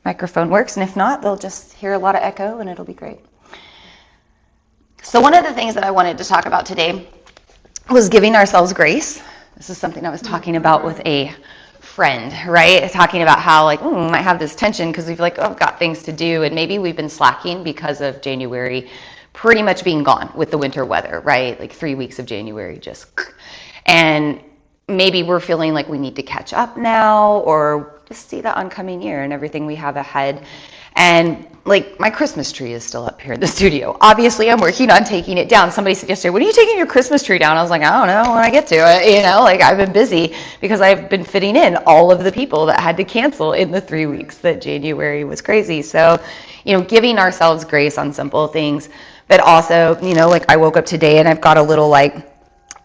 microphone works, and if not, they'll just hear a lot of echo and it'll be great. So one of the things that I wanted to talk about today was giving ourselves grace. This is something I was talking about with a friend, right? Talking about how we might have this tension because we feel like, I've got things to do, and maybe we've been slacking because of January pretty much being gone with the winter weather, right? Like 3 weeks of January and maybe we're feeling like we need to catch up now or just see the oncoming year and everything we have ahead. And my Christmas tree is still up here in the studio. Obviously, I'm working on taking it down. Somebody said yesterday, when are you taking your Christmas tree down? I was like, I don't know when I get to it. I've been busy because I've been fitting in all of the people that had to cancel in the 3 weeks that January was crazy. So, giving ourselves grace on simple things, but also, I woke up today and I've got a little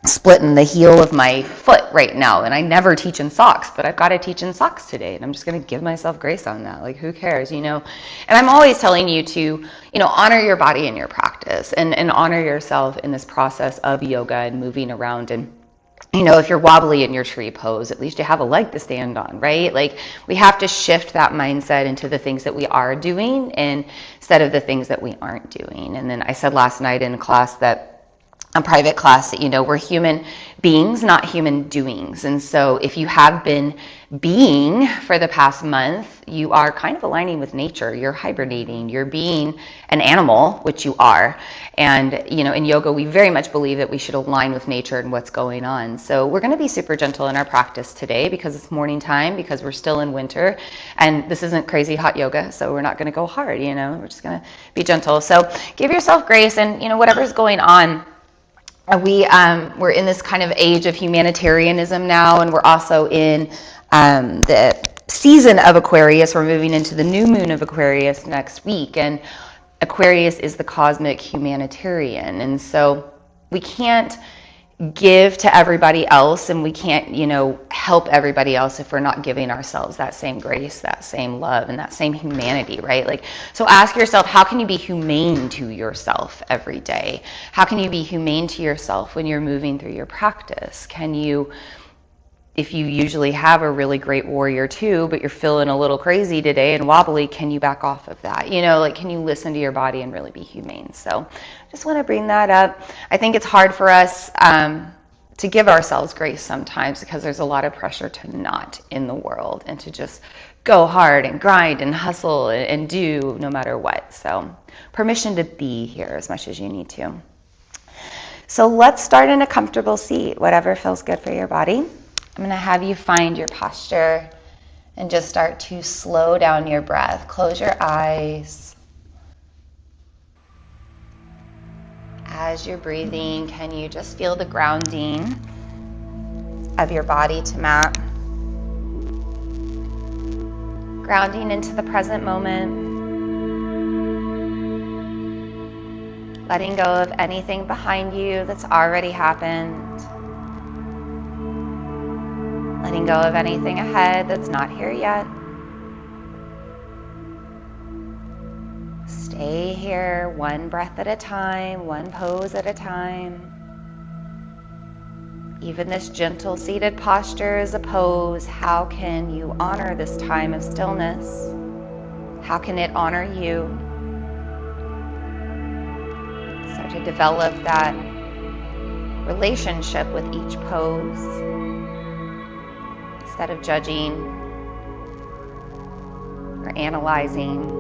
split in the heel of my foot right now, and I never teach in socks, but I've got to teach in socks today, and I'm just going to give myself grace on that. Who cares, And I'm always telling you to, honor your body in your practice and honor yourself in this process of yoga and moving around. And if you're wobbly in your tree pose, at least you have a leg to stand on, right? We have to shift that mindset into the things that we are doing instead of the things that we aren't doing. And then I said last night in a private class that, we're human beings, not human doings. And so if you have been being for the past month, you are kind of aligning with nature. You're hibernating. You're being an animal, which you are. And, in yoga, we very much believe that we should align with nature and what's going on. So we're going to be super gentle in our practice today because it's morning time, because we're still in winter. And this isn't crazy hot yoga, so we're not going to go hard, We're just going to be gentle. So give yourself grace and, whatever's going on. We're in this kind of age of humanitarianism now, and we're also in the season of Aquarius. We're moving into the new moon of Aquarius next week, and Aquarius is the cosmic humanitarian. And so we can't give to everybody else, and we can't, help everybody else if we're not giving ourselves that same grace, that same love, and that same humanity, right? So ask yourself, how can you be humane to yourself every day? How can you be humane to yourself when you're moving through your practice? Can you, if you usually have a really great warrior too, but you're feeling a little crazy today and wobbly, can you back off of that? Can you listen to your body and really be humane? So just want to bring that up. I think it's hard for us to give ourselves grace sometimes because there's a lot of pressure to not in the world and to just go hard and grind and hustle and do no matter what. So permission to be here as much as you need to. So let's start in a comfortable seat, whatever feels good for your body. I'm going to have you find your posture and just start to slow down your breath. Close your eyes. As you're breathing, can you just feel the grounding of your body to mat? Grounding into the present moment. Letting go of anything behind you that's already happened. Letting go of anything ahead that's not here yet. Stay here, one breath at a time, one pose at a time. Even this gentle seated posture is a pose. How can you honor this time of stillness? How can it honor you? Start to develop that relationship with each pose. Instead of judging or analyzing,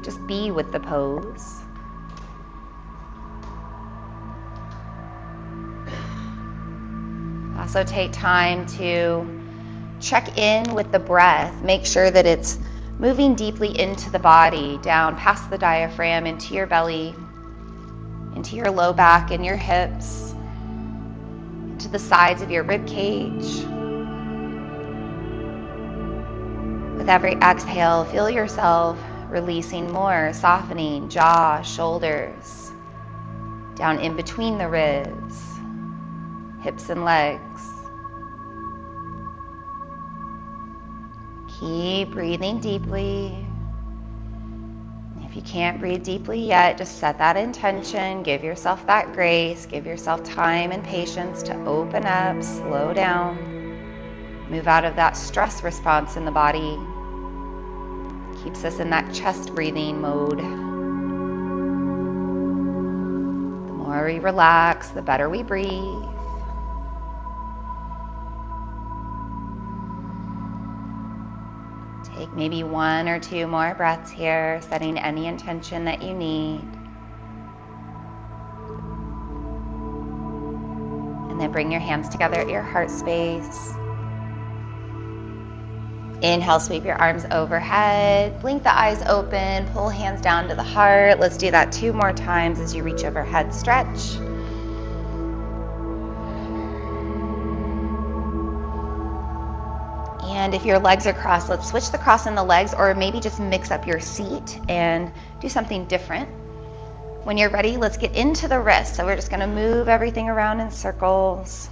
just be with the pose. Also take time to check in with the breath. Make sure that it's moving deeply into the body, down past the diaphragm, into your belly, into your low back and your hips, to the sides of your rib cage. With every exhale, feel yourself releasing more, softening jaw, shoulders, down in between the ribs, hips and legs. Keep breathing deeply. If you can't breathe deeply yet, just set that intention. Give yourself that grace. Give yourself time and patience to open up, slow down, Move out of that stress response in the body. Keeps us in that chest breathing mode. The more we relax, the better we breathe. Take maybe 1 or 2 more breaths here, setting any intention that you need. And then bring your hands together at your heart space. Inhale, sweep your arms overhead. Blink the eyes open, pull hands down to the heart. Let's do that 2 more times as you reach overhead, stretch. And if your legs are crossed, let's switch the cross in the legs, or maybe just mix up your seat and do something different. When you're ready, let's get into the wrist. So we're just going to move everything around in circles.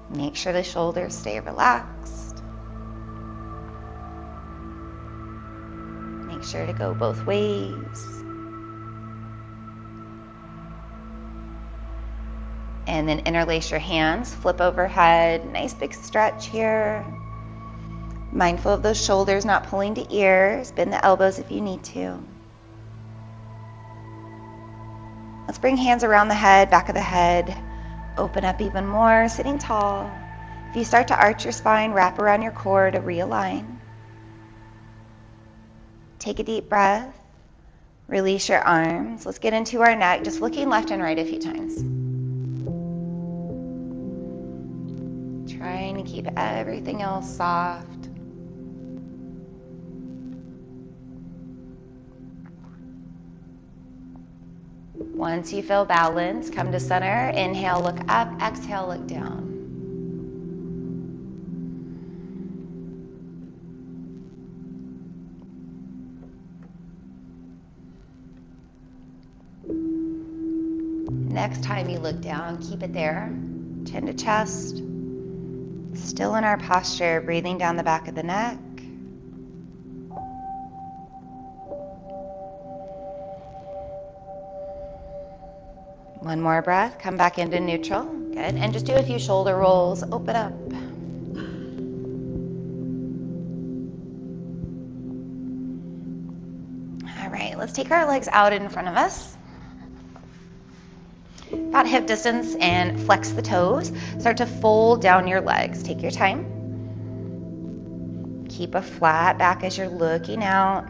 Make sure the shoulders stay relaxed. Make sure to go both ways. And then interlace your hands, flip overhead. Nice big stretch here. Mindful of those shoulders not pulling to ears. Bend the elbows if you need to. Let's bring hands around the head, back of the head. Open up even more, sitting tall. If you start to arch your spine, wrap around your core to realign. Take a deep breath. Release your arms. Let's get into our neck, just looking left and right a few times. Trying to keep everything else soft. Once you feel balanced, come to center. Inhale, look up. Exhale, look down. Next time you look down, keep it there. Chin to chest. Still in our posture, breathing down the back of the neck. One more breath, come back into neutral. Good, and just do a few shoulder rolls, open up. All right, let's take our legs out in front of us. About hip distance, and flex the toes. Start to fold down your legs. Take your time. Keep a flat back as you're looking out.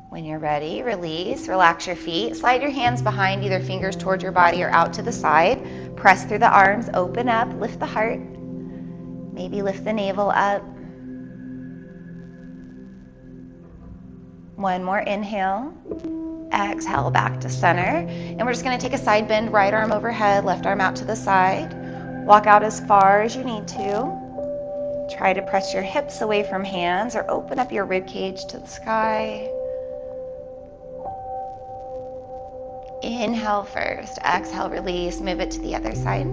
When you're ready, release, relax your feet. Slide your hands behind, either fingers towards your body or out to the side. Press through the arms, open up, lift the heart. Maybe lift the navel up. One more inhale. Exhale, back to center. And we're just going to take a side bend, right arm overhead, left arm out to the side. Walk out as far as you need to. Try to press your hips away from hands or open up your rib cage to the sky. Inhale first, exhale, release, move it to the other side.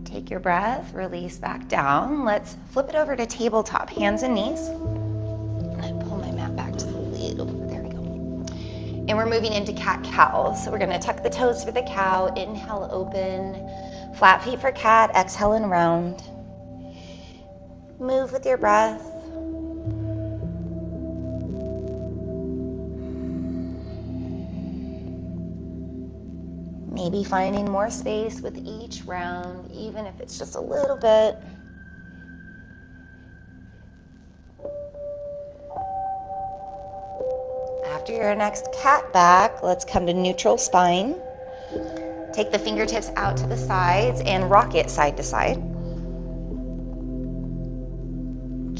Take your breath, release back down. Let's flip it over to tabletop, hands and knees. And pull my mat back just a little bit, there we go. And we're moving into cat-cow. So we're gonna tuck the toes for the cow, inhale, open, flat feet for cat, exhale and round. Move with your breath. Maybe finding more space with each round, even if it's just a little bit. After your next cat back, let's come to neutral spine. Take the fingertips out to the sides and rock it side to side.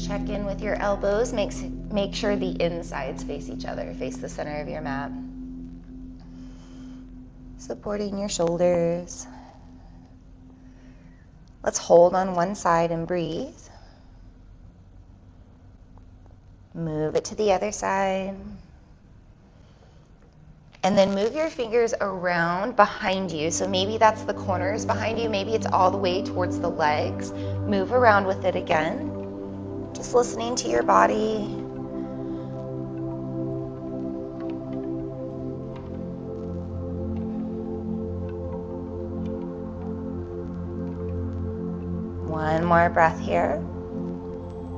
Check in with your elbows. Make sure the insides face each other, face the center of your mat. Supporting your shoulders. Let's hold on one side and breathe. Move it to the other side. And then move your fingers around behind you. So maybe that's the corners behind you. Maybe it's all the way towards the legs. Move around with it again. Just listening to your body. One more breath here.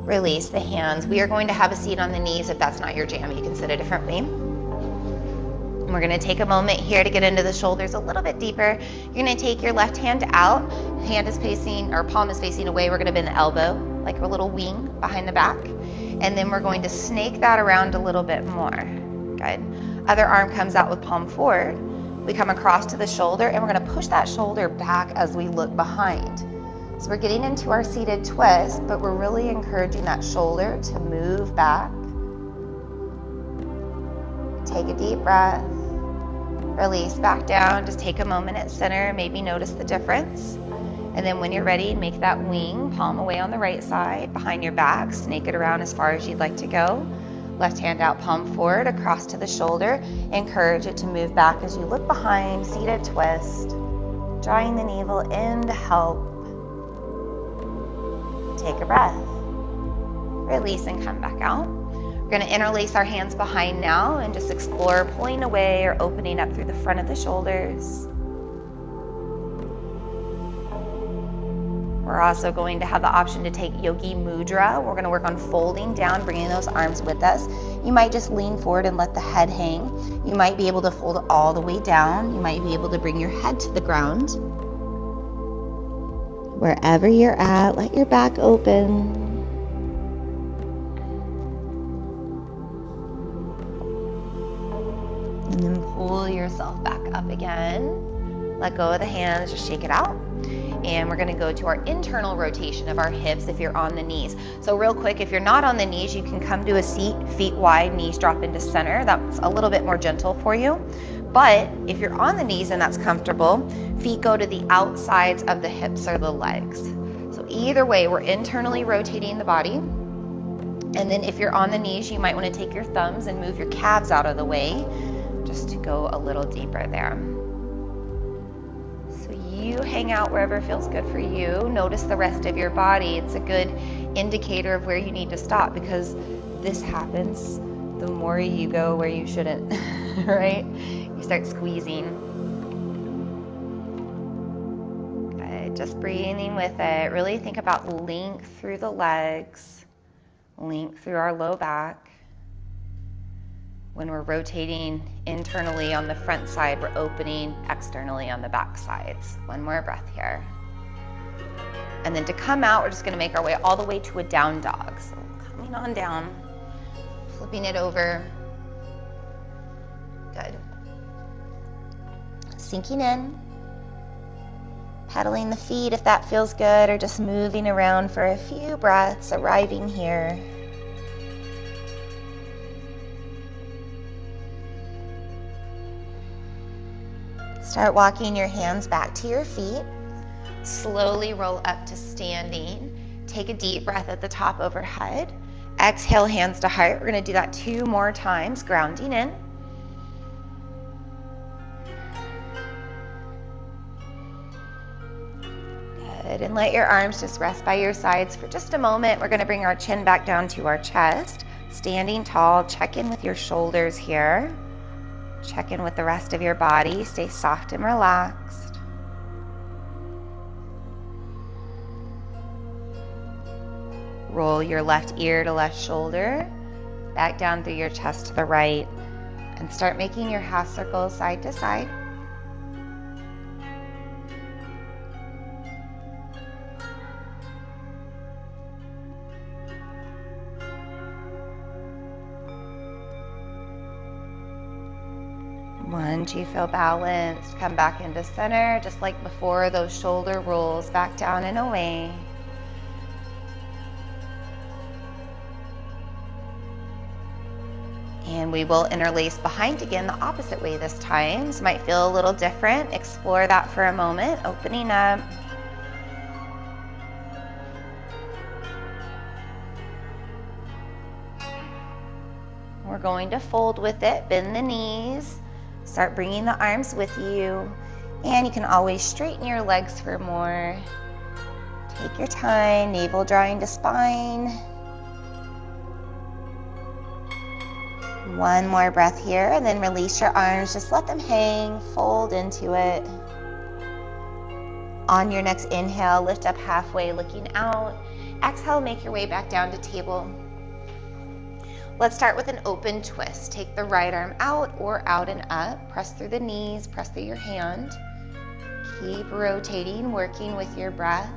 Release the hands. We are going to have a seat on the knees. If that's not your jam, you can sit a different way. And we're going to take a moment here to get into the shoulders a little bit deeper. You're going to take your left hand out. Hand is facing, or palm is facing away. We're going to bend the elbow like a little wing behind the back. And then we're going to snake that around a little bit more. Good. Other arm comes out with palm forward. We come across to the shoulder, and we're going to push that shoulder back as we look behind. So we're getting into our seated twist, but we're really encouraging that shoulder to move back. Take a deep breath. Release back down. Just take a moment at center. Maybe notice the difference. And then when you're ready, make that wing, palm away on the right side, behind your back. Snake it around as far as you'd like to go. Left hand out, palm forward, across to the shoulder. Encourage it to move back as you look behind, seated twist. Drawing the navel in to help. Take a breath. Release and come back out. We're going to interlace our hands behind now and just explore pulling away or opening up through the front of the shoulders. We're also going to have the option to take Yogi Mudra. We're going to work on folding down, bringing those arms with us. You might just lean forward and let the head hang. You might be able to fold all the way down. You might be able to bring your head to the ground. Wherever you're at, let your back open. And then pull yourself back up again. Let go of the hands, just shake it out. And we're going to go to our internal rotation of our hips if you're on the knees. So real quick, if you're not on the knees, you can come to a seat, feet wide, knees drop into center. That's a little bit more gentle for you. But if you're on the knees and that's comfortable, feet go to the outsides of the hips or the legs. So either way, we're internally rotating the body. And then if you're on the knees, you might want to take your thumbs and move your calves out of the way just to go a little deeper there. So you hang out wherever feels good for you. Notice the rest of your body. It's a good indicator of where you need to stop, because this happens the more you go where you shouldn't, right? You start squeezing. Good. Just breathing with it. Really think about length through the legs, length through our low back. When we're rotating internally on the front side, we're opening externally on the back sides. One more breath here. And then to come out, we're just going to make our way all the way to a down dog. So coming on down, flipping it over. Good. Sinking in. Pedaling the feet if that feels good, or just moving around for a few breaths, arriving here. Start walking your hands back to your feet. Slowly roll up to standing. Take a deep breath at the top overhead. Exhale, hands to heart. We're going to do that 2 more times, grounding in. Good. And let your arms just rest by your sides for just a moment. We're going to bring our chin back down to our chest. Standing tall, check in with your shoulders here. Check in with the rest of your body. Stay soft and relaxed. Roll your left ear to left shoulder, back down through your chest to the right, and start making your half circles side to side. Once you feel balanced, come back into center, just like before, those shoulder rolls back down and away. And we will interlace behind again the opposite way this time. This might feel a little different. Explore that for a moment, opening up. We're going to fold with it, bend the knees. Start bringing the arms with you, and you can always straighten your legs for more. Take your time, navel drawing to spine. One more breath here, and then release your arms. Just let them hang, fold into it. On your next inhale, lift up halfway, looking out. Exhale, make your way back down to table. Let's start with an open twist. Take the right arm out or out and up. Press through the knees, press through your hand. Keep rotating, working with your breath.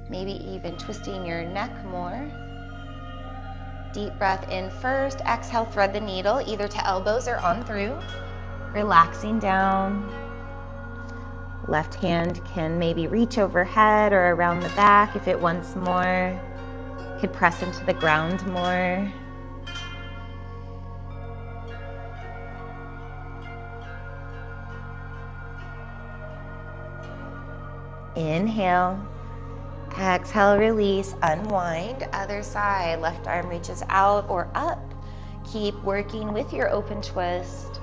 Maybe even twisting your neck more. Deep breath in first. Exhale, thread the needle either to elbows or on through. Relaxing down. Left hand can maybe reach overhead or around the back if it wants more. Could press into the ground more. Inhale. Exhale, release, unwind. Other side, left arm reaches out or up. Keep working with your open twist.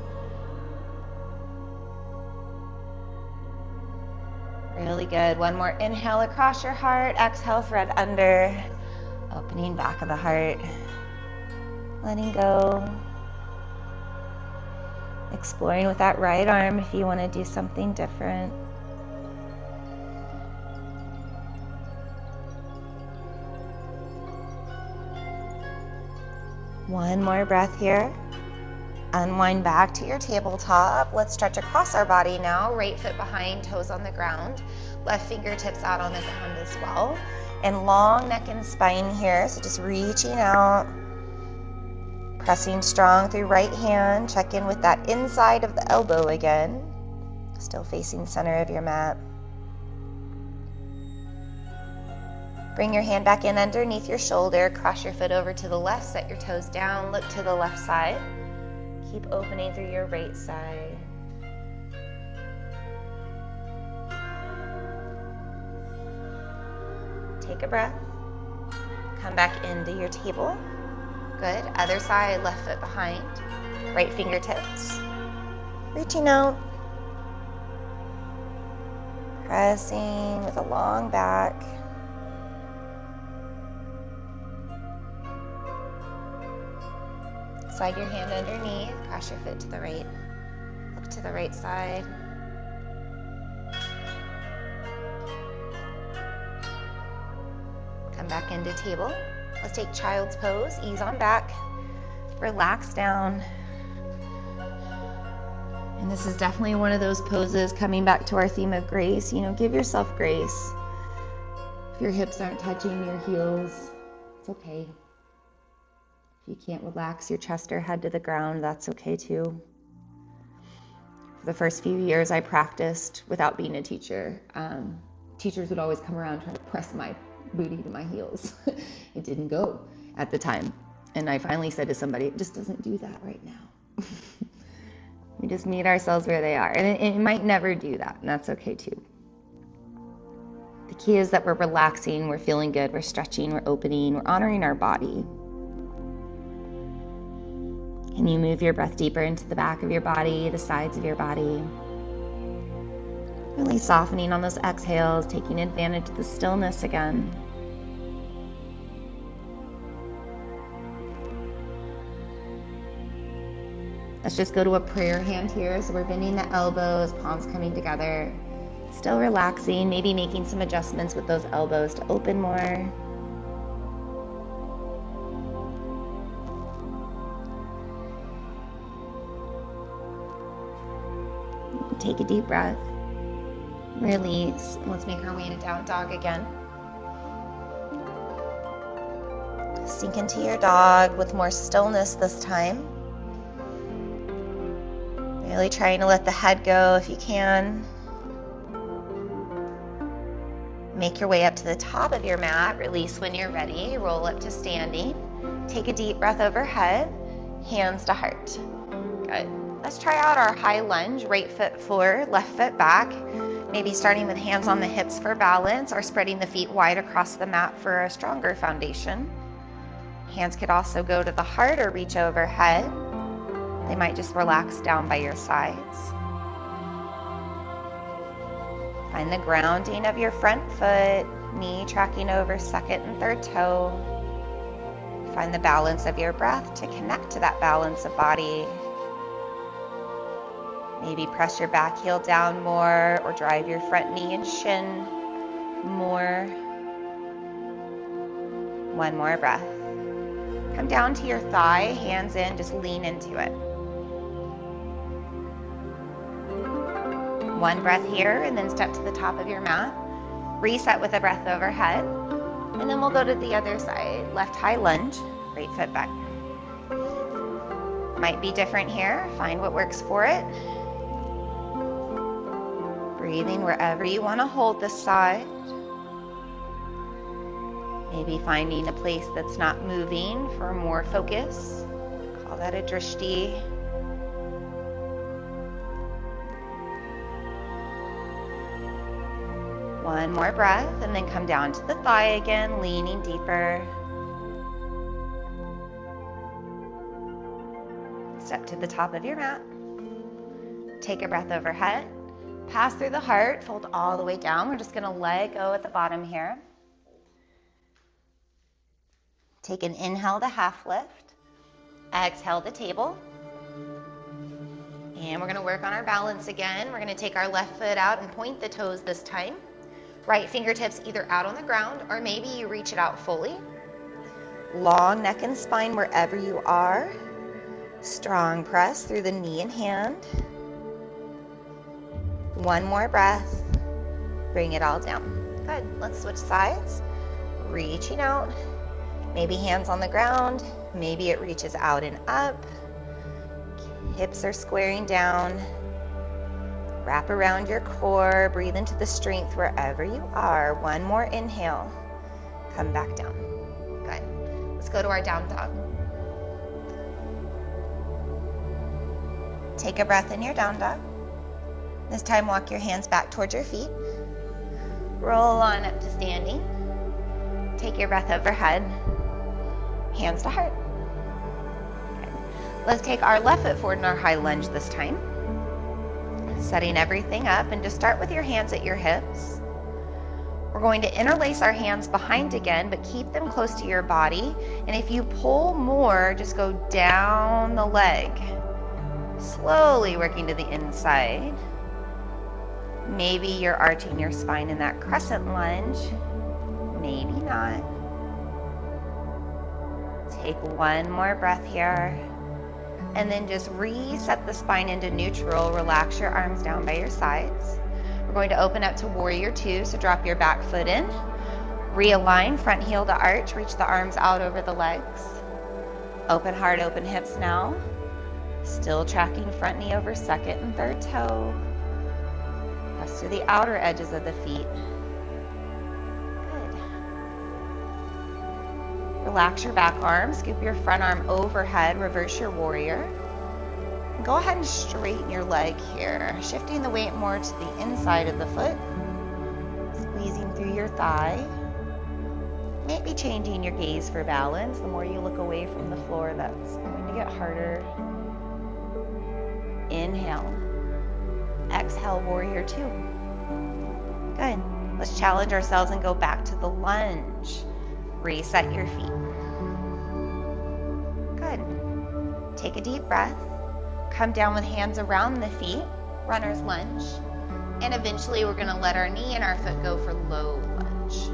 Really good. One more inhale across your heart. Exhale, thread under. Opening back of the heart. Letting go. Exploring with that right arm if you want to do something different. One more breath here. Unwind back to your tabletop. Let's stretch across our body now. Right foot behind, toes on the ground. Left fingertips out on the ground as well. And long neck and spine here. So just reaching out. Pressing strong through right hand. Check in with that inside of the elbow again. Still facing center of your mat. Bring your hand back in underneath your shoulder. Cross your foot over to the left. Set your toes down. Look to the left side. Keep opening through your right side. Take a breath. Come back into your table. Good. Other side, left foot behind. Right fingertips. Reaching out. Pressing with a long back. Slide your hand underneath, cross your foot to the right. Look to the right side. Come back into table. Let's take child's pose, ease on back, relax down. And this is definitely one of those poses, coming back to our theme of grace. Give yourself grace. If your hips aren't touching your heels, it's okay. If you can't relax your chest or head to the ground, that's okay too. For the first few years I practiced without being a teacher. Teachers would always come around trying to press my booty to my heels. It didn't go at the time. And I finally said to somebody, it just doesn't do that right now. We just meet ourselves where they are. And it might never do that, and that's okay too. The key is that we're relaxing, we're feeling good, we're stretching, we're opening, we're honoring our body. Can you move your breath deeper into the back of your body, the sides of your body? Really softening on those exhales, taking advantage of the stillness again. Let's just go to a prayer hand here. So we're bending the elbows, palms coming together. Still relaxing, maybe making some adjustments with those elbows to open more. Take a deep breath. Release. Let's make our way to down dog again. Sink into your dog with more stillness this time. Really trying to let the head go if you can. Make your way up to the top of your mat. Release when you're ready. Roll up to standing. Take a deep breath overhead. Hands to heart. Good. Let's try out our high lunge. Right foot forward, left foot back. Maybe starting with hands on the hips for balance, or spreading the feet wide across the mat for a stronger foundation. Hands could also go to the heart or reach overhead. They might just relax down by your sides. Find the grounding of your front foot, knee tracking over second and third toe. Find the balance of your breath to connect to that balance of body. Maybe press your back heel down more or drive your front knee and shin more. One more breath. Come down to your thigh, hands in, just lean into it. One breath here, and then step to the top of your mat. Reset with a breath overhead. And then we'll go to the other side. Left high lunge, right foot back. Might be different here. Find what works for it. Breathing wherever you want to hold this side. Maybe finding a place that's not moving for more focus. Call that a drishti. One more breath, and then come down to the thigh again, leaning deeper. Step to the top of your mat. Take a breath overhead. Pass through the heart, fold all the way down. We're just going to let go at the bottom here. Take an inhale to half lift. Exhale to table. And we're going to work on our balance again. We're going to take our left foot out and point the toes this time. Right fingertips either out on the ground or maybe you reach it out fully. Long neck and spine wherever you are. Strong press through the knee and hand. One more breath. Bring it all down. Good. Let's switch sides. Reaching out. Maybe hands on the ground. Maybe it reaches out and up. Hips are squaring down. Wrap around your core. Breathe into the strength wherever you are. One more inhale. Come back down. Good. Let's go to our down dog. Take a breath in your down dog. This time walk your hands back towards your feet. Roll on up to standing. Take your breath overhead. Hands to heart. Okay. Let's take our left foot forward in our high lunge this time. Setting everything up, and just start with your hands at your hips. We're going to interlace our hands behind again, but keep them close to your body. And if you pull more, just go down the leg. Slowly working to the inside. Maybe you're arching your spine in that crescent lunge. Maybe not. Take one more breath here. And then just reset the spine into neutral. Relax your arms down by your sides. We're going to open up to warrior two, so drop your back foot in. Realign, front heel to arch. Reach the arms out over the legs. Open heart, open hips now. Still tracking front knee over second and third toe. Press to the outer edges of the feet. Good. Relax your back arm. Scoop your front arm overhead. Reverse your warrior. And go ahead and straighten your leg here. Shifting the weight more to the inside of the foot. Squeezing through your thigh. Maybe changing your gaze for balance. The more you look away from the floor, that's going to get harder. Inhale. Exhale, warrior two. Good. Let's challenge ourselves and go back to the lunge. Reset your feet. Good. Take a deep breath. Come down with hands around the feet. Runner's lunge. And eventually we're going to let our knee and our foot go for low lunge.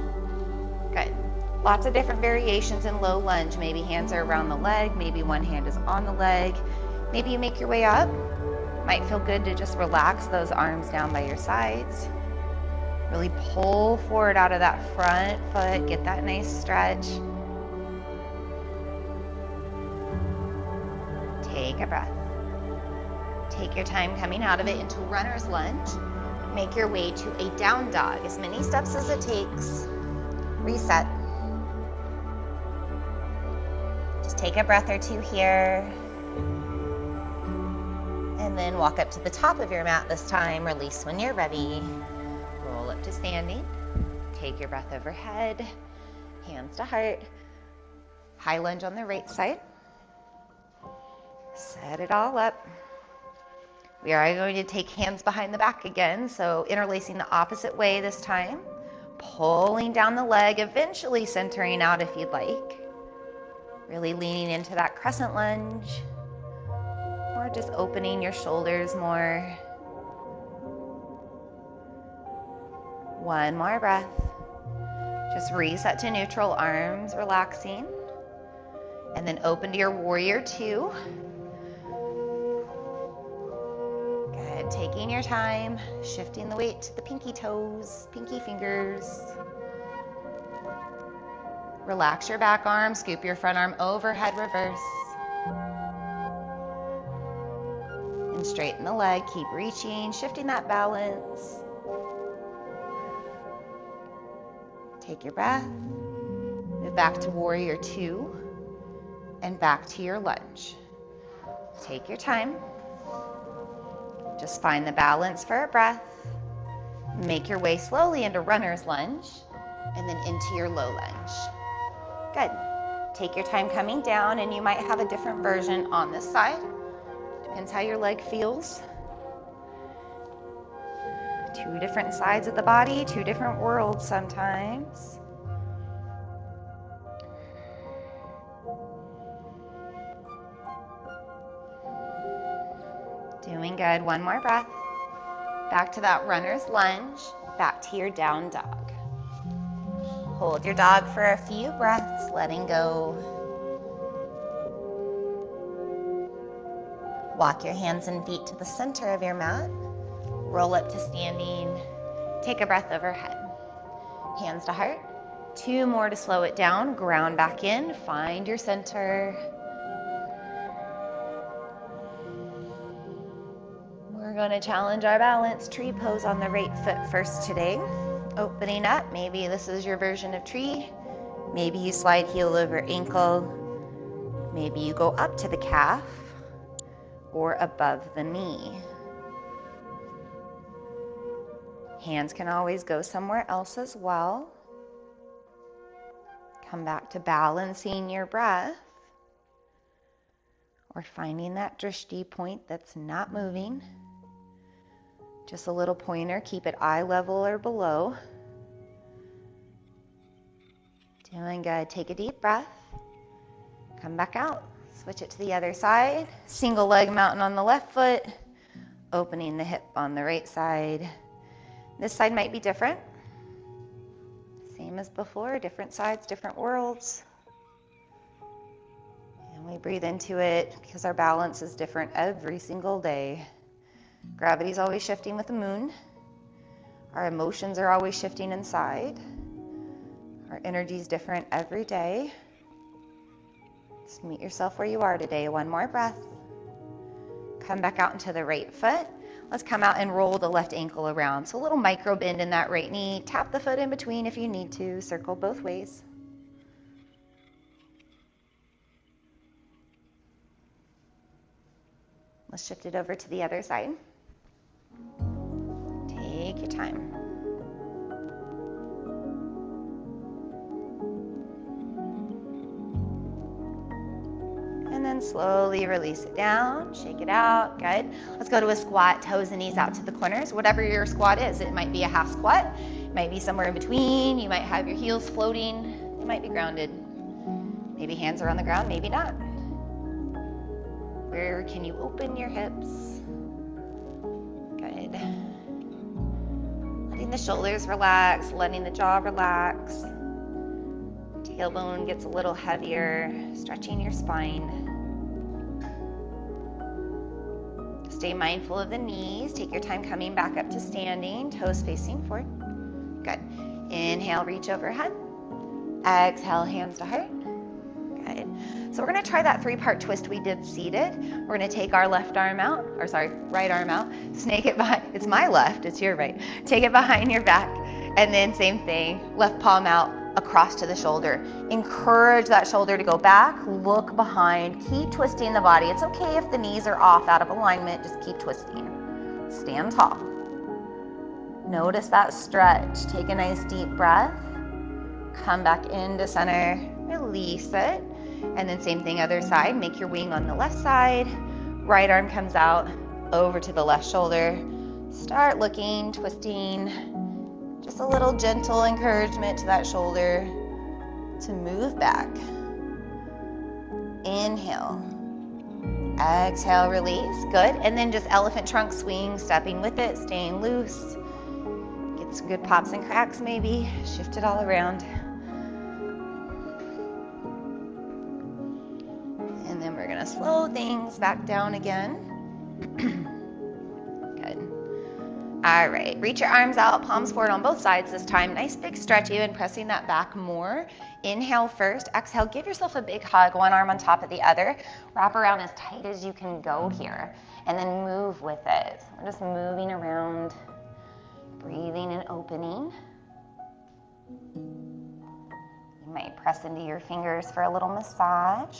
Good. Lots of different variations in low lunge. Maybe hands are around the leg. Maybe one hand is on the leg. Maybe you make your way up. Might feel good to just relax those arms down by your sides. Really pull forward out of that front foot. Get that nice stretch. Take a breath. Take your time coming out of it into runner's lunge. Make your way to a down dog. As many steps as it takes. Reset. Just take a breath or two here. And then walk up to the top of your mat this time. Release when you're ready. Roll up to standing. Take your breath overhead. Hands to heart. High lunge on the right side. Set it all up. We are going to take hands behind the back again. So interlacing the opposite way this time. Pulling down the leg, eventually centering out if you'd like. Really leaning into that crescent lunge, or just opening your shoulders more. One more breath. Just reset to neutral, arms relaxing. And then open to your warrior two. Good, taking your time, shifting the weight to the pinky toes, pinky fingers. Relax your back arm, scoop your front arm overhead, reverse. And straighten the leg, keep reaching, shifting that balance. Take your breath, move back to warrior two, and back to your lunge. Take your time. Just find the balance for a breath. Make your way slowly into runner's lunge, and then into your low lunge. Good. Take your time coming down, and you might have a different version on this side. Depends how your leg feels. Two different sides of the body, two different worlds sometimes. Doing good. One more breath. Back to that runner's lunge, back to your down dog. Hold your dog for a few breaths, letting go. Walk your hands and feet to the center of your mat. Roll up to standing. Take a breath overhead. Hands to heart. Two more to slow it down. Ground back in. Find your center. We're going to challenge our balance. Tree pose on the right foot first today. Opening up. Maybe this is your version of tree. Maybe you slide heel over ankle. Maybe you go up to the calf or above the knee. Hands can always go somewhere else as well. Come back to balancing your breath or finding that drishti point that's not moving. Just a little pointer, keep it eye level or below. Doing good. Take a deep breath. Come back out. Switch it to the other side. Single leg mountain on the left foot. Opening the hip on the right side. This side might be different. Same as before, different sides, different worlds. And we breathe into it because our balance is different every single day. Gravity's always shifting with the moon. Our emotions are always shifting inside. Our energy's different every day. Just meet yourself where you are today. One more breath. Come back out into the right foot. Let's come out and roll the left ankle around. So a little micro bend in that right knee. Tap the foot in between if you need to. Circle both ways. Let's shift it over to the other side. Take your time. And then slowly release it down, shake it out, good. Let's go to a squat, toes and knees out to the corners, whatever your squat is. It might be a half squat, it might be somewhere in between, you might have your heels floating, you might be grounded. Maybe hands are on the ground, maybe not. Where can you open your hips? Good. Letting the shoulders relax, letting the jaw relax. Tailbone gets a little heavier, stretching your spine. Stay mindful of the knees. Take your time coming back up to standing, toes facing forward. Good. Inhale, reach overhead. Exhale, hands to heart. Good. So we're going to try that 3-part twist we did seated. We're going to take our right arm out, snake it behind. It's my left, it's your right. Take it behind your back, and then same thing, left palm out, across to the shoulder. Encourage that shoulder to go back, look behind, keep twisting the body. It's okay if the knees are off out of alignment, just keep twisting. Stand tall. Notice that stretch. Take a nice deep breath. Come back into center, release it. And then same thing, other side. Make your wing on the left side. Right arm comes out over to the left shoulder. Start looking, twisting. Just a little gentle encouragement to that shoulder to move back. Inhale. Exhale, release. Good. And then just elephant trunk swing, stepping with it, staying loose. Get some good pops and cracks maybe. Shift it all around. And then we're going to slow things back down again. Good. All right. Reach your arms out, palms forward on both sides this time. Nice big stretch, even pressing that back more. Inhale first. Exhale. Give yourself a big hug, one arm on top of the other. Wrap around as tight as you can go here. And then move with it. So we're just moving around, breathing and opening. You might press into your fingers for a little massage.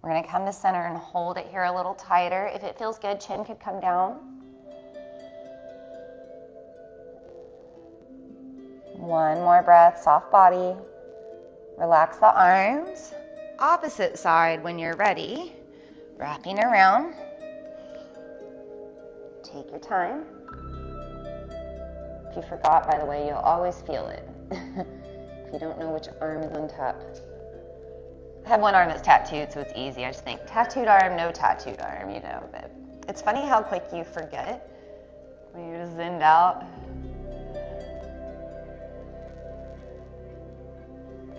We're going to come to center and hold it here a little tighter. If it feels good, chin could come down. One more breath, soft body. Relax the arms. Opposite side when you're ready. Wrapping around. Take your time. If you forgot, by the way, you'll always feel it. If you don't know which arm is on top. I have one arm that's tattooed, so it's easy. I just think tattooed arm, no tattooed arm, you know. But it's funny how quick you forget when you're just zenned out.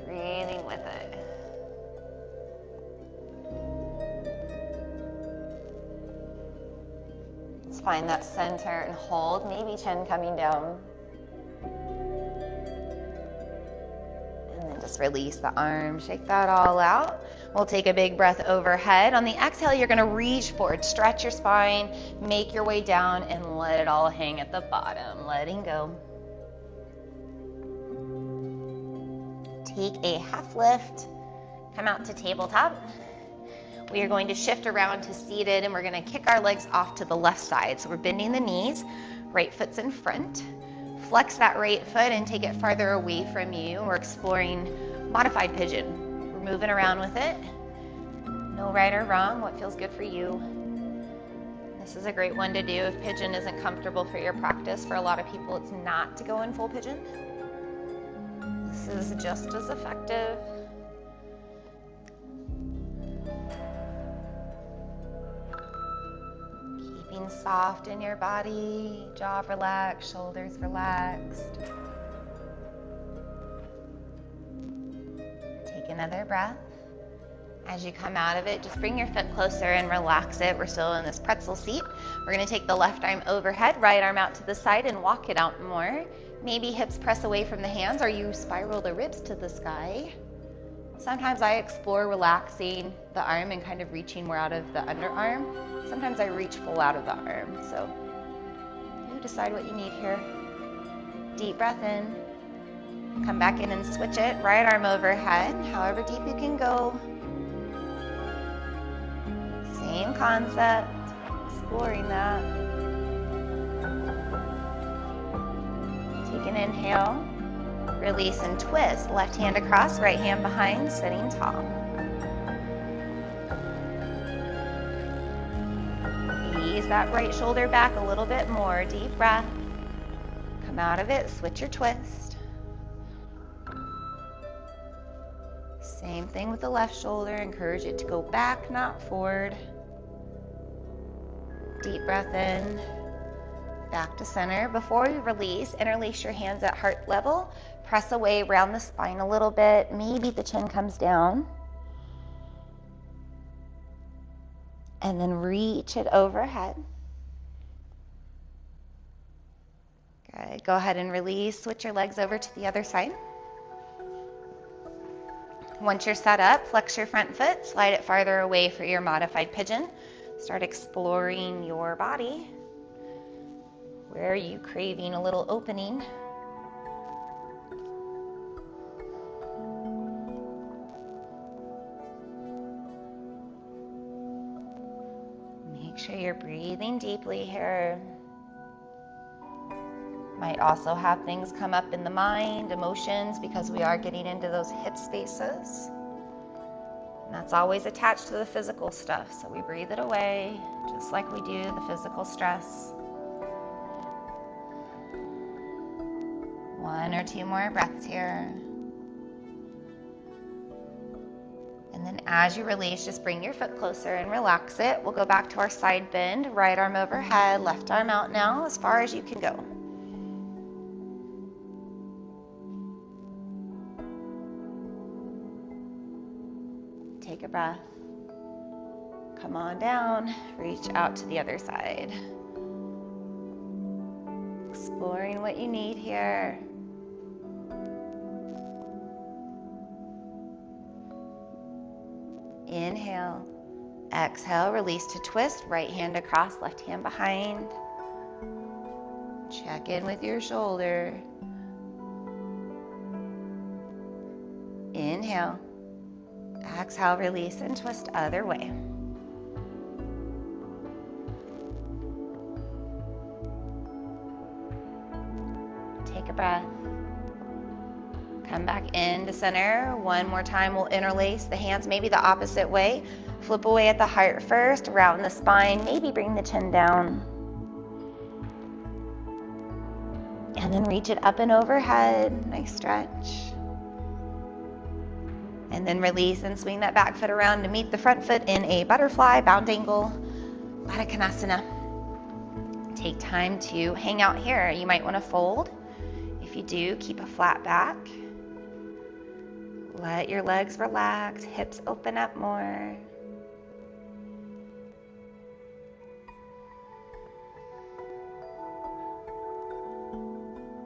Breathing with it. Let's find that center and hold. Maybe chin coming down. Just release the arm, shake that all out. We'll take a big breath overhead. On the exhale, you're gonna reach forward, stretch your spine, make your way down, and let it all hang at the bottom, letting go. Take a half lift, come out to tabletop. We are going to shift around to seated, and we're gonna kick our legs off to the left side. So we're bending the knees, right foot's in front. Flex that right foot and take it farther away from you. We're exploring modified pigeon. We're moving around with it. No right or wrong, what feels good for you. This is a great one to do if pigeon isn't comfortable for your practice. For a lot of people, it's not to go in full pigeon. This is just as effective. Keeping soft in your body, jaw relaxed, shoulders relaxed. Take another breath. As you come out of it, just bring your foot closer and relax it. We're still in this pretzel seat. We're going to take the left arm overhead, right arm out to the side, and walk it out more. Maybe hips press away from the hands, or you spiral the ribs to the sky. Sometimes I explore relaxing the arm and kind of reaching more out of the underarm. Sometimes I reach full out of the arm. So you decide what you need here. Deep breath in. Come back in and switch it. Right arm overhead, however deep you can go. Same concept, exploring that. Take an inhale. Release and twist. Left hand across, right hand behind, sitting tall. Ease that right shoulder back a little bit more. Deep breath. Come out of it, switch your twist. Same thing with the left shoulder. Encourage it to go back, not forward. Deep breath in. Back to center. Before you release, interlace your hands at heart level. Press away around the spine a little bit. Maybe the chin comes down. And then reach it overhead. Good. Go ahead and release. Switch your legs over to the other side. Once you're set up, flex your front foot. Slide it farther away for your modified pigeon. Start exploring your body. Where are you craving a little opening? Make sure you're breathing deeply here. Might also have things come up in the mind, emotions, because we are getting into those hip spaces. And that's always attached to the physical stuff, so we breathe it away, just like we do the physical stress. 1 or 2 more breaths here. And then as you release, just bring your foot closer and relax it. We'll go back to our side bend, right arm overhead, left arm out now, as far as you can go. Take a breath. Come on down, reach out to the other side. Exploring what you need here. Inhale, exhale, release to twist, right hand across, left hand behind. Check in with your shoulder. Inhale, exhale, release and twist other way. Take a breath. Come back into center. One more time, we'll interlace the hands, maybe the opposite way. Flip away at the heart first, round the spine, maybe bring the chin down. And then reach it up and overhead. Nice stretch. And then release and swing that back foot around to meet the front foot in a butterfly, bound angle, Baddha Konasana. Take time to hang out here. You might want to fold. If you do, keep a flat back. Let your legs relax, hips open up more.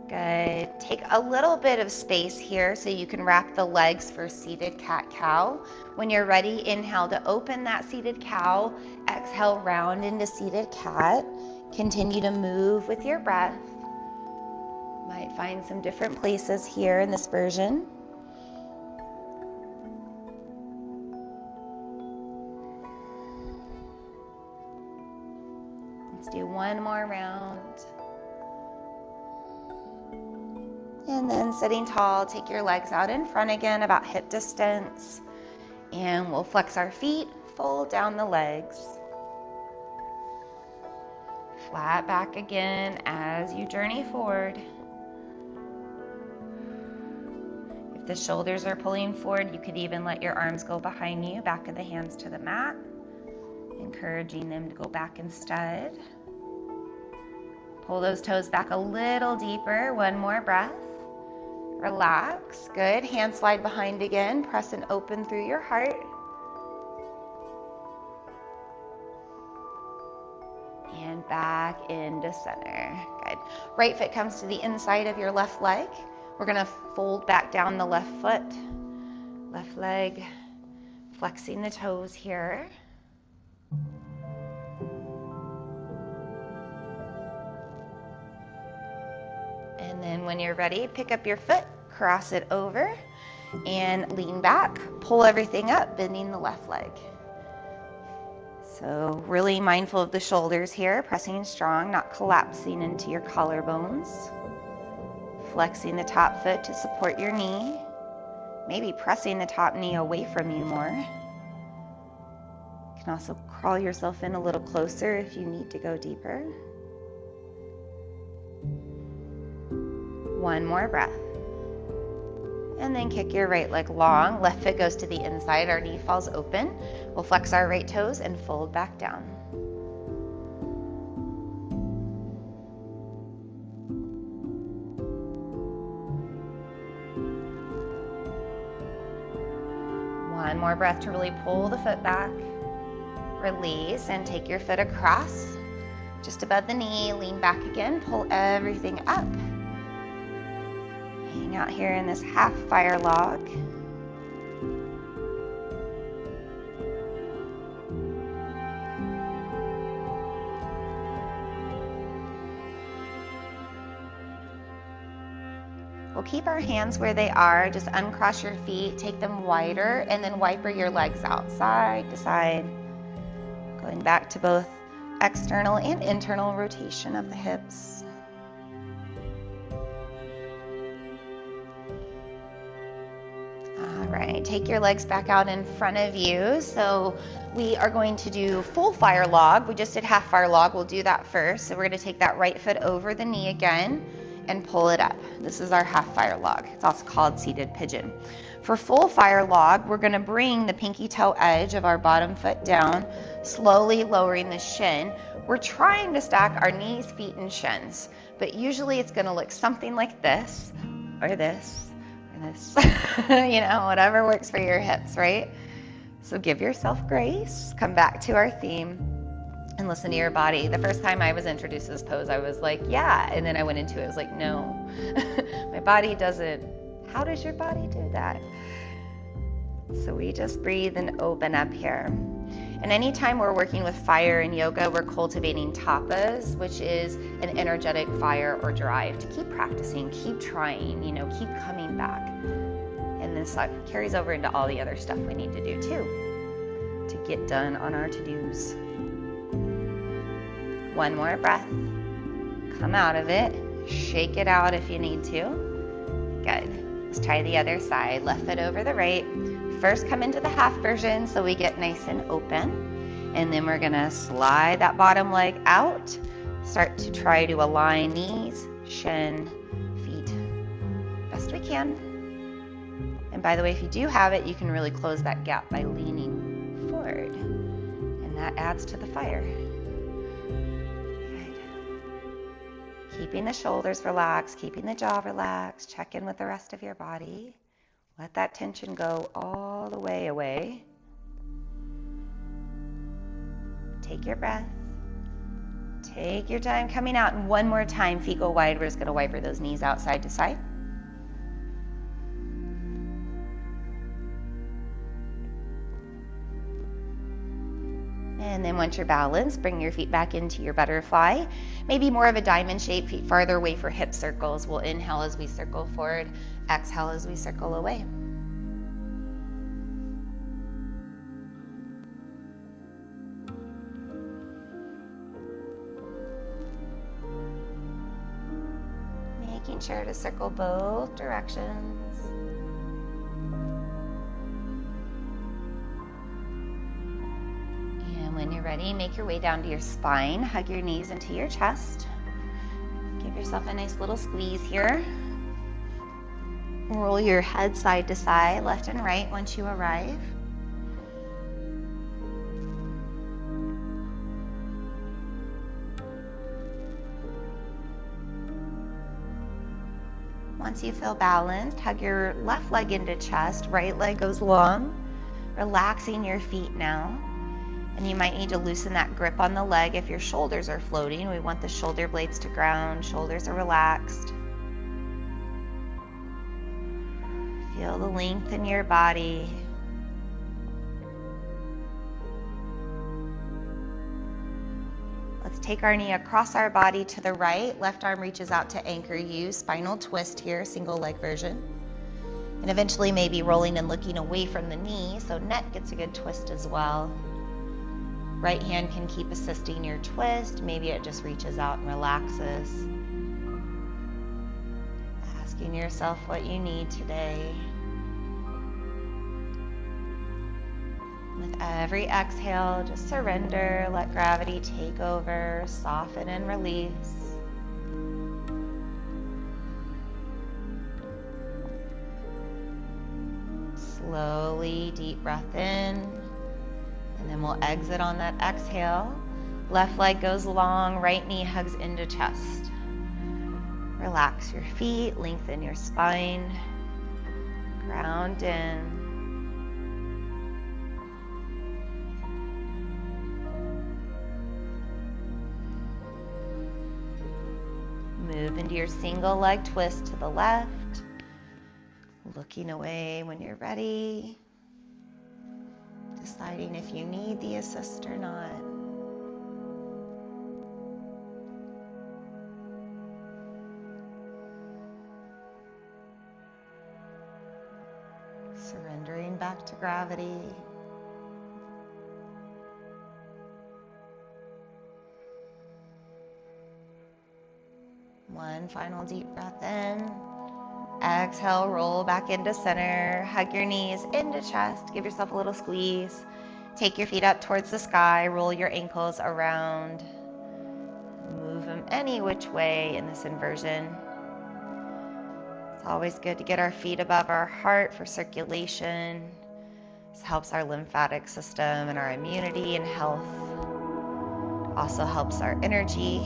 Good. Take a little bit of space here so you can wrap the legs for seated cat-cow. When you're ready, inhale to open that seated cow. Exhale, round into seated cat. Continue to move with your breath. Might find some different places here in this version. Let's do one more round. And then sitting tall, take your legs out in front again, about hip distance. And we'll flex our feet, fold down the legs. Flat back again as you journey forward. If the shoulders are pulling forward, you could even let your arms go behind you, back of the hands to the mat, encouraging them to go back instead. Pull those toes back a little deeper. One more breath. Relax. Good. Hand slide behind again. Press and open through your heart. And back into center. Good. Right foot comes to the inside of your left leg. We're going to fold back down the left foot. Left leg. Flexing the toes here. And then when you're ready, pick up your foot, cross it over, and lean back. Pull everything up, bending the left leg. So really mindful of the shoulders here, pressing strong, not collapsing into your collarbones. Flexing the top foot to support your knee. Maybe pressing the top knee away from you more. You can also crawl yourself in a little closer if you need to go deeper. One more breath. And then kick your right leg long. Left foot goes to the inside. Our knee falls open. We'll flex our right toes and fold back down. One more breath to really pull the foot back. Release and take your foot across. Just above the knee. Lean back again. Pull everything up. Hang out here in this half fire log. We'll keep our hands where they are. Just uncross your feet, take them wider, and then wiper your legs out side to side. Going back to both external and internal rotation of the hips. Right, take your legs back out in front of you. So we are going to do full fire log. We just did half fire log. We'll do that first. So we're going to take that right foot over the knee again. and pull it up. This is our half fire log. It's also called seated pigeon. For full fire log, we're going to bring the pinky toe edge of our bottom foot down, slowly lowering the shin. We're trying to stack our knees, feet, and shins, but usually it's going to look something like this, or this, or this, whatever works for your hips, right? So give yourself grace, come back to our theme, and listen to your body. The first time I was introduced to this pose, I was like, yeah, and then I went into it, I was like, no, my body doesn't. How does your body do that? So we just breathe and open up here. And anytime we're working with fire in yoga, we're cultivating tapas, which is an energetic fire or drive to keep practicing, keep trying, keep coming back. And this carries over into all the other stuff we need to do too, to get done on our to-dos. One more breath. Come out of it. Shake it out if you need to. Good. Let's try the other side. Left foot over the right. First come into the half version so we get nice and open. And then we're gonna slide that bottom leg out. Start to try to align knees, shin, feet, best we can. And by the way, if you do have it, you can really close that gap by leaning forward. And that adds to the fire. Keeping the shoulders relaxed, keeping the jaw relaxed, check in with the rest of your body. Let that tension go all the way away. Take your breath. Take your time coming out. And one more time, feet go wide. We're just going to wiper those knees out side to side. And then once you're balanced, bring your feet back into your butterfly. Maybe more of a diamond shape, feet farther away for hip circles. We'll inhale as we circle forward, exhale as we circle away. Making sure to circle both directions. When you're ready, make your way down to your spine. Hug your knees into your chest. Give yourself a nice little squeeze here. Roll your head side to side, left and right once you arrive. Once you feel balanced, hug your left leg into chest, right leg goes long, relaxing your feet now. And you might need to loosen that grip on the leg if your shoulders are floating. We want the shoulder blades to ground, shoulders are relaxed. Feel the length in your body. Let's take our knee across our body to the right. Left arm reaches out to anchor you. Spinal twist here, single leg version. And eventually maybe rolling and looking away from the knee so neck gets a good twist as well. Right hand can keep assisting your twist. Maybe it just reaches out and relaxes. Asking yourself what you need today. With every exhale, just surrender. Let gravity take over. Soften and release. Slowly, deep breath in. And then we'll exit on that exhale. Left leg goes long, right knee hugs into chest. Relax your feet, lengthen your spine. Ground in. Move into your single leg twist to the left. Looking away when you're ready. Deciding if you need the assist or not. Surrendering back to gravity. One final deep breath in. Exhale, roll back into center. Hug your knees into chest. Give yourself a little squeeze. Take your feet up towards the sky. Roll your ankles around. Move them any which way in this inversion. Always good to get our feet above our heart for circulation. This helps our lymphatic system and our immunity and health. Also helps our energy.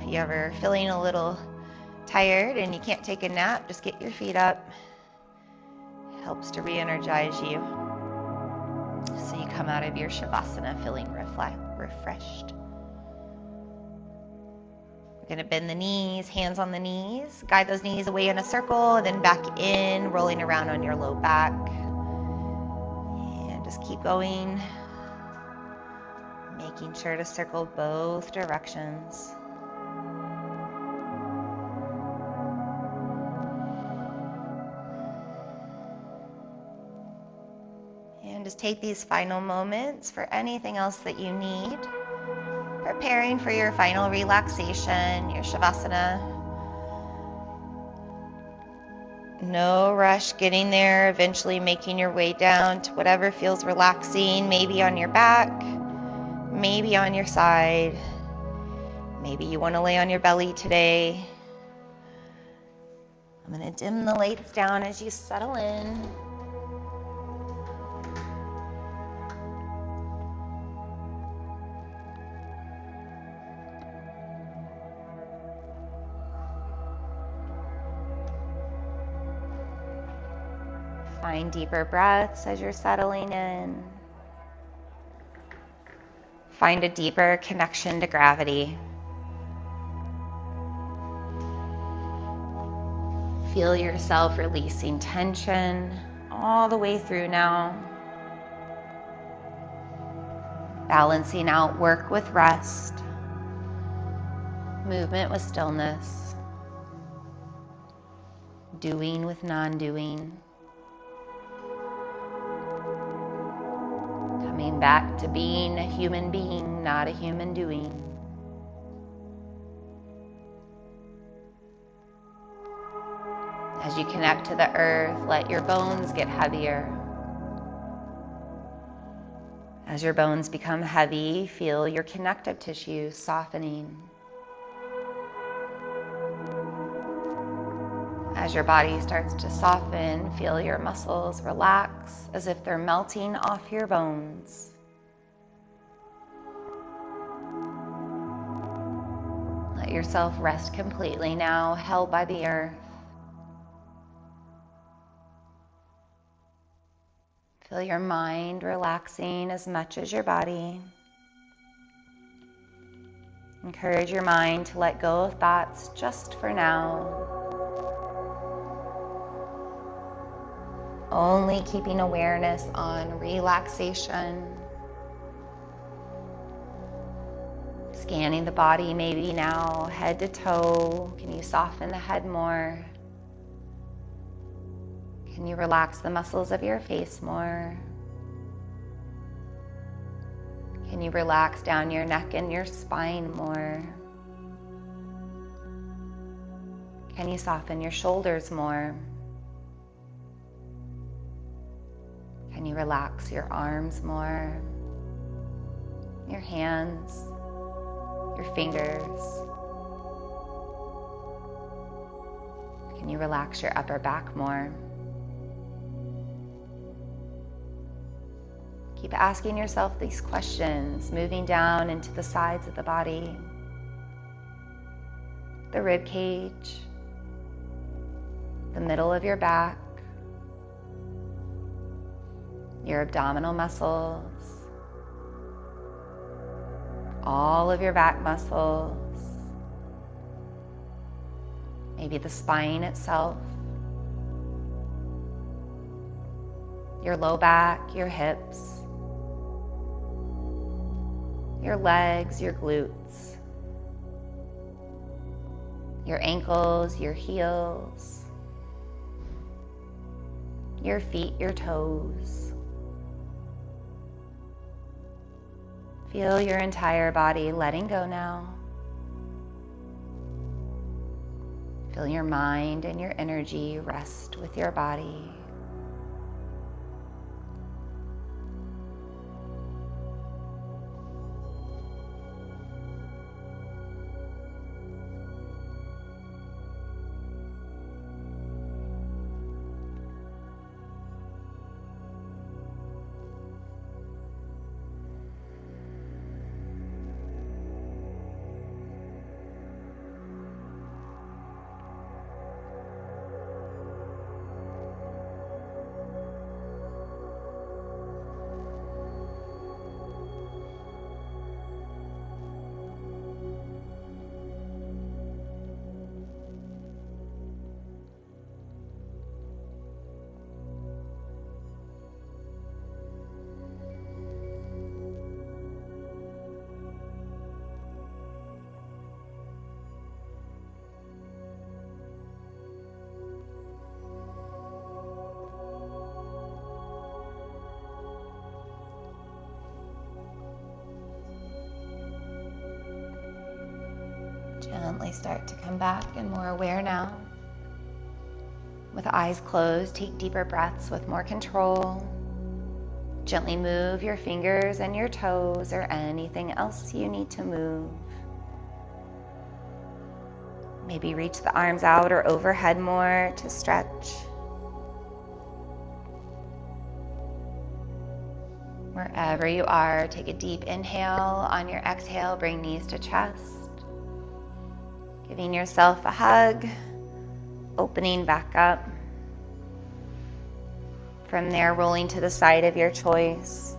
If you're ever feeling a little tired and you can't take a nap, just get your feet up. It helps to re-energize you, so you come out of your Shavasana feeling refreshed. We're going to bend the knees, hands on the knees. Guide those knees away in a circle, and then back in, rolling around on your low back. And just keep going, making sure to circle both directions. And just take these final moments for anything else that you need. Preparing for your final relaxation, your Shavasana. No rush getting there, eventually making your way down to whatever feels relaxing, maybe on your back, maybe on your side. Maybe you want to lay on your belly today. I'm going to dim the lights down as you settle in. Find deeper breaths as you're settling in. Find a deeper connection to gravity. Feel yourself releasing tension all the way through now. Balancing out work with rest, movement with stillness, doing with non-doing. Coming back to being a human being, not a human doing. As you connect to the earth, let your bones get heavier. As your bones become heavy, feel your connective tissue softening. As your body starts to soften, feel your muscles relax as if they're melting off your bones. Let yourself rest completely now, held by the earth. Feel your mind relaxing as much as your body. Encourage your mind to let go of thoughts just for now. Only keeping awareness on relaxation. Scanning the body maybe now, head to toe. Can you soften the head more? Can you relax the muscles of your face more? Can you relax down your neck and your spine more? Can you soften your shoulders more? Can you relax your arms more? Your hands, your fingers? Can you relax your upper back more? Keep asking yourself these questions, moving down into the sides of the body, the rib cage, the middle of your back, your abdominal muscles, all of your back muscles, maybe the spine itself, your low back, your hips, your legs, your glutes, your ankles, your heels, your feet, your toes. Feel your entire body letting go now. Feel your mind and your energy rest with your body. gently start to come back and more aware now. With eyes closed, take deeper breaths with more control. Gently move your fingers and your toes or anything else you need to move. Maybe reach the arms out or overhead more to stretch. Wherever you are, take a deep inhale. On your exhale, bring knees to chest. Giving yourself a hug, opening back up. From there, rolling to the side of your choice.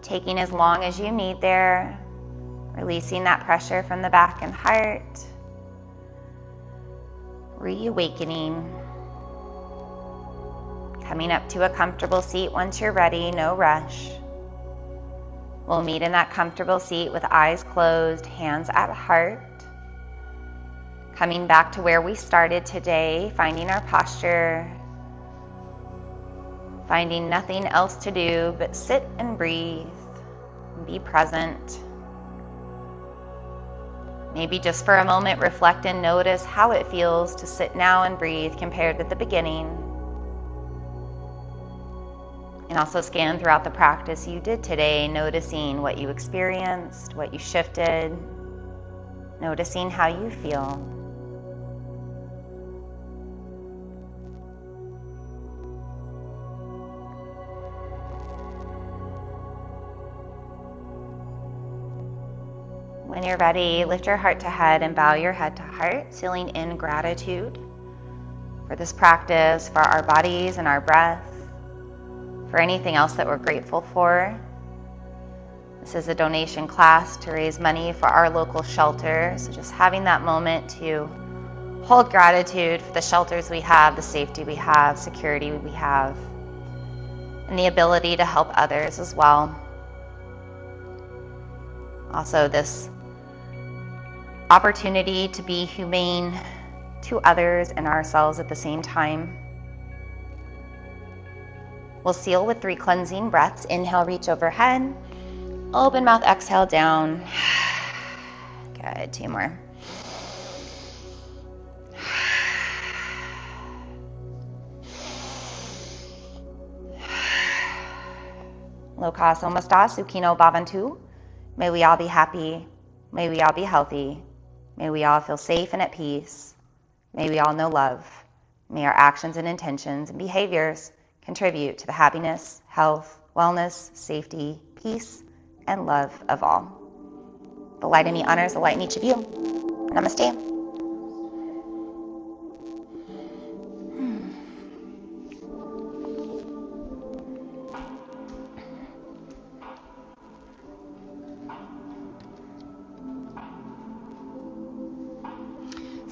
Taking as long as you need there. Releasing that pressure from the back and heart. Reawakening. Coming up to a comfortable seat once you're ready, no rush. We'll meet in that comfortable seat with eyes closed, hands at heart. Coming back to where we started today, finding our posture. Finding nothing else to do but sit and breathe. And be present. Maybe just for a moment, reflect and notice how it feels to sit now and breathe compared with the beginning. And also scan throughout the practice you did today, noticing what you experienced, what you shifted, noticing how you feel. When you're ready, lift your heart to head and bow your head to heart, sealing in gratitude for this practice, for our bodies and our breath, for anything else that we're grateful for. This is a donation class to raise money for our local shelter, so just having that moment to hold gratitude for the shelters we have, the safety we have, security we have, and the ability to help others as well. Also, this opportunity to be humane to others and ourselves at the same time. We'll seal with 3 cleansing breaths. Inhale, reach overhead. Open mouth, exhale down. Good, 2 more. Loka Somasta Sukhino Bhavantu. May we all be happy. May we all be healthy. May we all feel safe and at peace. May we all know love. May our actions and intentions and behaviors contribute to the happiness, health, wellness, safety, peace, and love of all. The light in me honors the light in each of you. Namaste.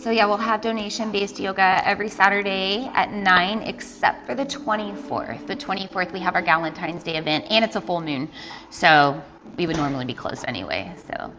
So yeah, we'll have donation-based yoga every Saturday at 9, except for the 24th. The 24th, we have our Valentine's Day event, and it's a full moon, so we would normally be closed anyway. So